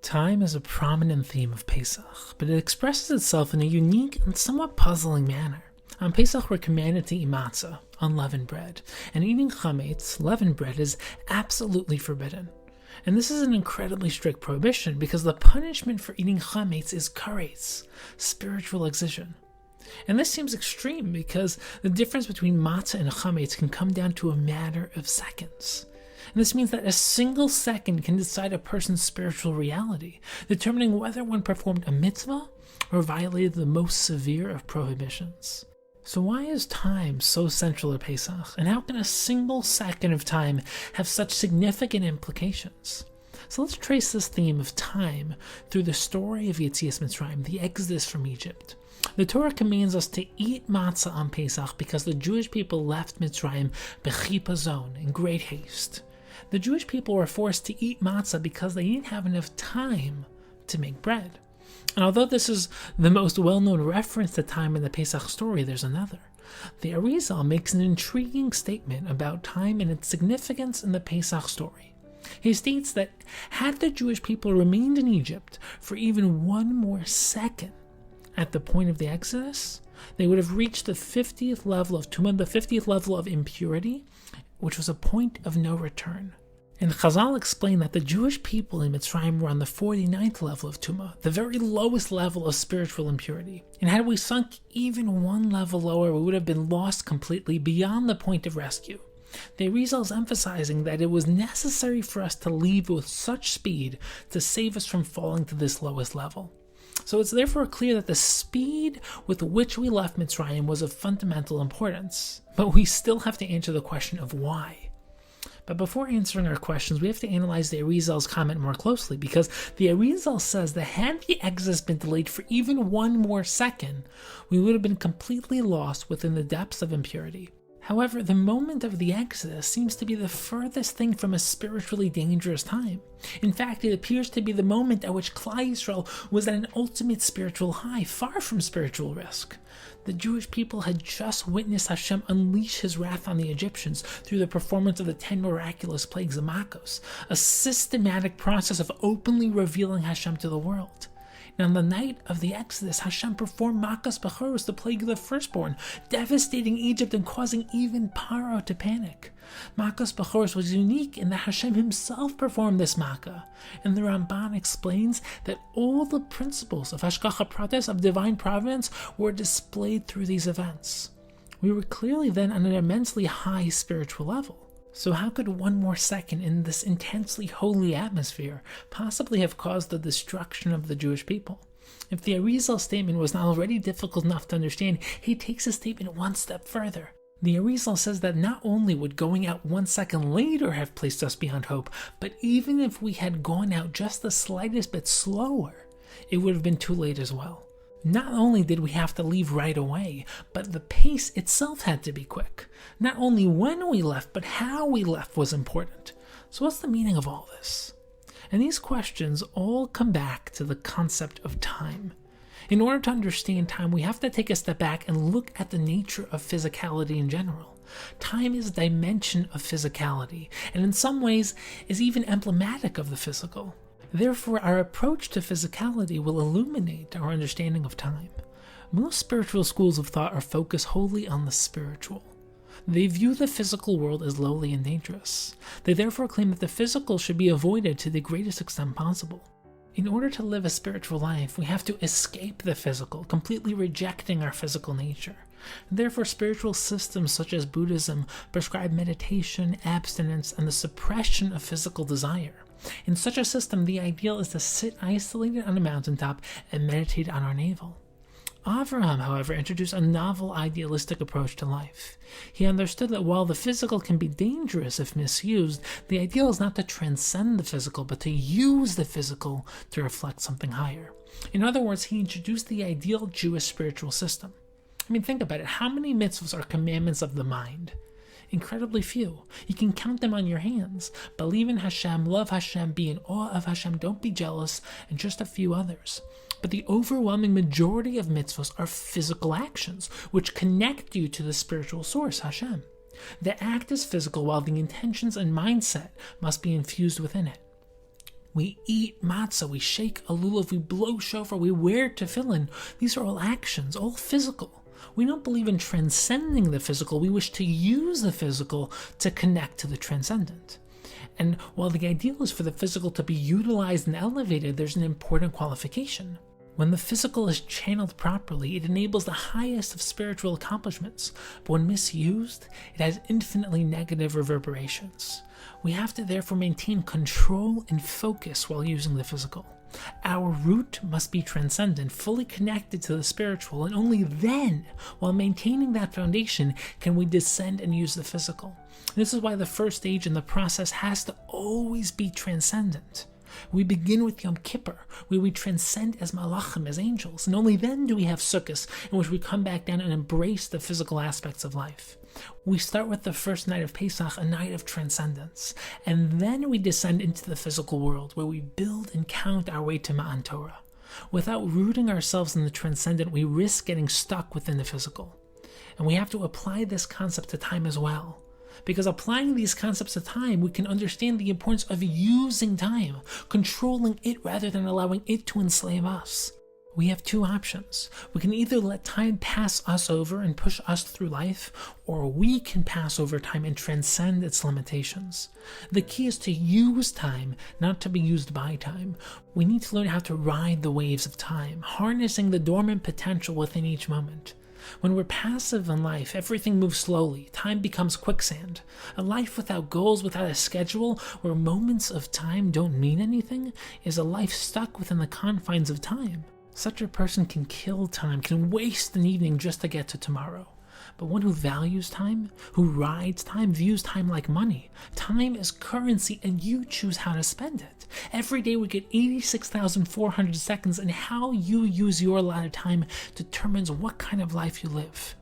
Time is a prominent theme of Pesach, but it expresses itself in a unique and somewhat puzzling manner. On Pesach, we're commanded to eat matzah, unleavened bread, and eating chametz, leavened bread, is absolutely forbidden. And this is an incredibly strict prohibition because the punishment for eating chametz is karetz, spiritual excision. And this seems extreme because the difference between matzah and chametz can come down to a matter of seconds. And this means that a single second can decide a person's spiritual reality, determining whether one performed a mitzvah or violated the most severe of prohibitions. So why is time so central to Pesach, and how can a single second of time have such significant implications? So let's trace this theme of time through the story of Yetzias Mitzrayim, the Exodus from Egypt. The Torah commands us to eat matzah on Pesach because the Jewish people left Mitzrayim b'chipazon, in great haste. The Jewish people were forced to eat matzah because they didn't have enough time to make bread. And although this is the most well-known reference to time in the Pesach story, there's another. The Arizal makes an intriguing statement about time and its significance in the Pesach story. He states that had the Jewish people remained in Egypt for even one more second at the point of the Exodus, they would have reached the 50th level of Tumah, the 50th level of impurity, which was a point of no return. And Chazal explained that the Jewish people in Mitzrayim were on the 49th level of Tumah, the very lowest level of spiritual impurity. And had we sunk even one level lower, we would have been lost completely beyond the point of rescue. The Arizal is emphasizing that it was necessary for us to leave with such speed to save us from falling to this lowest level. So it's therefore clear that the speed with which we left Mitzrayim was of fundamental importance. But we still have to answer the question of why. But before answering our questions, we have to analyze the Arizal's comment more closely, because the Arizal says that had the Exodus been delayed for even one more second, we would have been completely lost within the depths of impurity. However, the moment of the Exodus seems to be the furthest thing from a spiritually dangerous time. In fact, it appears to be the moment at which Klal Yisrael was at an ultimate spiritual high, far from spiritual risk. The Jewish people had just witnessed Hashem unleash his wrath on the Egyptians through the performance of the 10 miraculous plagues of Makos, a systematic process of openly revealing Hashem to the world. And on the night of the Exodus, Hashem performed Makos Bechoros, the plague of the firstborn, devastating Egypt and causing even Paro to panic. Makos Bechoros was unique in that Hashem himself performed this Makkah, and the Ramban explains that all the principles of Hashgacha Pratis, of divine providence, were displayed through these events. We were clearly then on an immensely high spiritual level. So how could one more second in this intensely holy atmosphere possibly have caused the destruction of the Jewish people? If the Arizal statement was not already difficult enough to understand, he takes his statement one step further. The Arizal says that not only would going out 1 second later have placed us beyond hope, but even if we had gone out just the slightest bit slower, it would have been too late as well. Not only did we have to leave right away, but the pace itself had to be quick. Not only when we left, but how we left was important. So what's the meaning of all this? And these questions all come back to the concept of time. In order to understand time, we have to take a step back and look at the nature of physicality in general. Time is a dimension of physicality, and in some ways is even emblematic of the physical. Therefore, our approach to physicality will illuminate our understanding of time. Most spiritual schools of thought are focused wholly on the spiritual. They view the physical world as lowly and dangerous. They therefore claim that the physical should be avoided to the greatest extent possible. In order to live a spiritual life, we have to escape the physical, completely rejecting our physical nature. Therefore, spiritual systems such as Buddhism prescribe meditation, abstinence, and the suppression of physical desire. In such a system, the ideal is to sit isolated on a mountaintop and meditate on our navel. Avraham, however, introduced a novel idealistic approach to life. He understood that while the physical can be dangerous if misused, the ideal is not to transcend the physical, but to use the physical to reflect something higher. In other words, he introduced the ideal Jewish spiritual system. Think about it. How many mitzvahs are commandments of the mind? Incredibly few. You can count them on your hands. Believe in Hashem, love Hashem, be in awe of Hashem, don't be jealous, and just a few others. But the overwhelming majority of mitzvahs are physical actions, which connect you to the spiritual source, Hashem. The act is physical, while the intentions and mindset must be infused within it. We eat matzah, we shake a lulav, we blow shofar, we wear tefillin. These are all actions, all physical. We don't believe in transcending the physical. We wish to use the physical to connect to the transcendent. And while the ideal is for the physical to be utilized and elevated, there's an important qualification. When the physical is channeled properly, it enables the highest of spiritual accomplishments, but when misused, it has infinitely negative reverberations. We have to therefore maintain control and focus while using the physical. Our root must be transcendent, fully connected to the spiritual, and only then, while maintaining that foundation, can we descend and use the physical. This is why the first stage in the process has to always be transcendent. We begin with Yom Kippur, where we transcend as malachim, as angels, and only then do we have Sukkot, in which we come back down and embrace the physical aspects of life. We start with the first night of Pesach, a night of transcendence, and then we descend into the physical world, where we build and count our way to Ma'an Torah. Without rooting ourselves in the transcendent, we risk getting stuck within the physical. And we have to apply this concept to time as well. Because applying these concepts to time, we can understand the importance of using time, controlling it rather than allowing it to enslave us. We have two options. We can either let time pass us over and push us through life, or we can pass over time and transcend its limitations. The key is to use time, not to be used by time. We need to learn how to ride the waves of time, harnessing the dormant potential within each moment. When we're passive in life, everything moves slowly. Time becomes quicksand. A life without goals, without a schedule, where moments of time don't mean anything, is a life stuck within the confines of time. Such a person can kill time, can waste an evening just to get to tomorrow. But one who values time, who rides time, views time like money. Time is currency and you choose how to spend it. Every day we get 86,400 seconds, and how you use your allotted time determines what kind of life you live.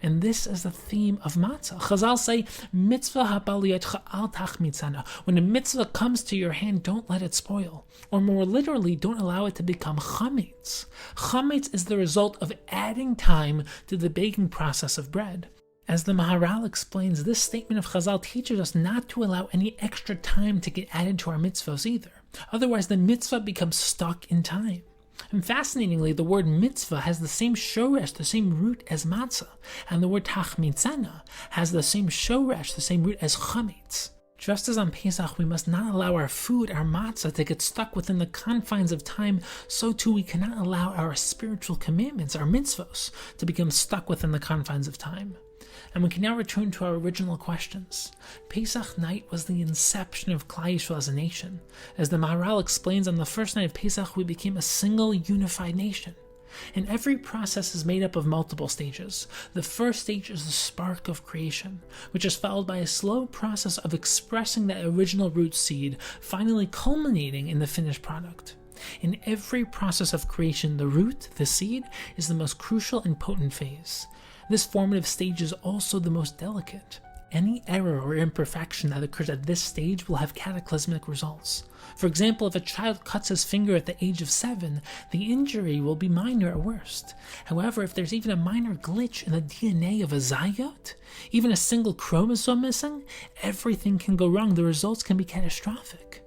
And this is the theme of matzah. Chazal say, mitzvah ha'baliyatcha al tachmitzana. When a mitzvah comes to your hand, don't let it spoil. Or more literally, don't allow it to become chametz. Chametz is the result of adding time to the baking process of bread. As the Maharal explains, this statement of Chazal teaches us not to allow any extra time to get added to our mitzvahs either. Otherwise, the mitzvah becomes stuck in time. And fascinatingly, the word mitzvah has the same shoresh, the same root as matzah, and the word tachmitzana has the same shoresh, the same root as chametz. Just as on Pesach, we must not allow our food, our matzah, to get stuck within the confines of time, so too we cannot allow our spiritual commandments, our mitzvos, to become stuck within the confines of time. And we can now return to our original questions. Pesach night was the inception of Klal Yisrael as a nation. As the Maharal explains, on the first night of Pesach, we became a single, unified nation. And every process is made up of multiple stages. The first stage is the spark of creation, which is followed by a slow process of expressing that original root seed, finally culminating in the finished product. In every process of creation, the root, the seed, is the most crucial and potent phase. This formative stage is also the most delicate. Any error or imperfection that occurs at this stage will have cataclysmic results. For example, if a child cuts his finger at the age of 7, the injury will be minor at worst. However, if there's even a minor glitch in the DNA of a zygote, even a single chromosome missing, everything can go wrong. The results can be catastrophic.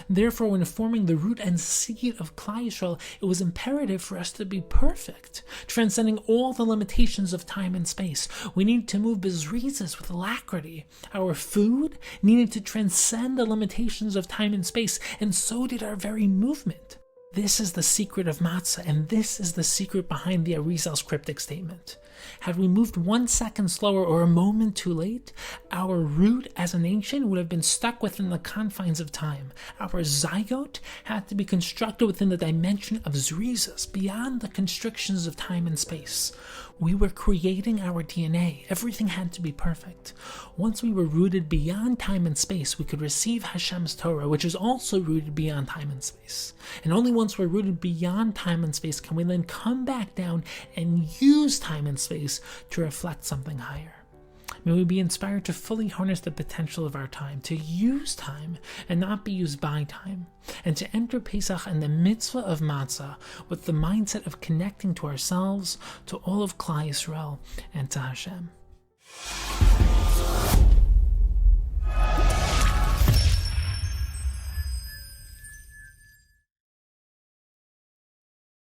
Therefore, when forming the root and seed of Klal Yisrael, it was imperative for us to be perfect, transcending all the limitations of time and space. We needed to move bezrizas with alacrity. Our food needed to transcend the limitations of time and space, and so did our very movement. This is the secret of matzah, and this is the secret behind the Arizal's cryptic statement. Had we moved 1 second slower or a moment too late, our root as a nation would have been stuck within the confines of time. Our zygote had to be constructed within the dimension of zrizas, beyond the constrictions of time and space. We were creating our DNA. Everything had to be perfect. Once we were rooted beyond time and space, we could receive Hashem's Torah, which is also rooted beyond time and space. And only once we're rooted beyond time and space can we then come back down and use time and space to reflect something higher. May we be inspired to fully harness the potential of our time, to use time and not be used by time, and to enter Pesach and the mitzvah of matzah with the mindset of connecting to ourselves, to all of Klal Yisrael, and to Hashem.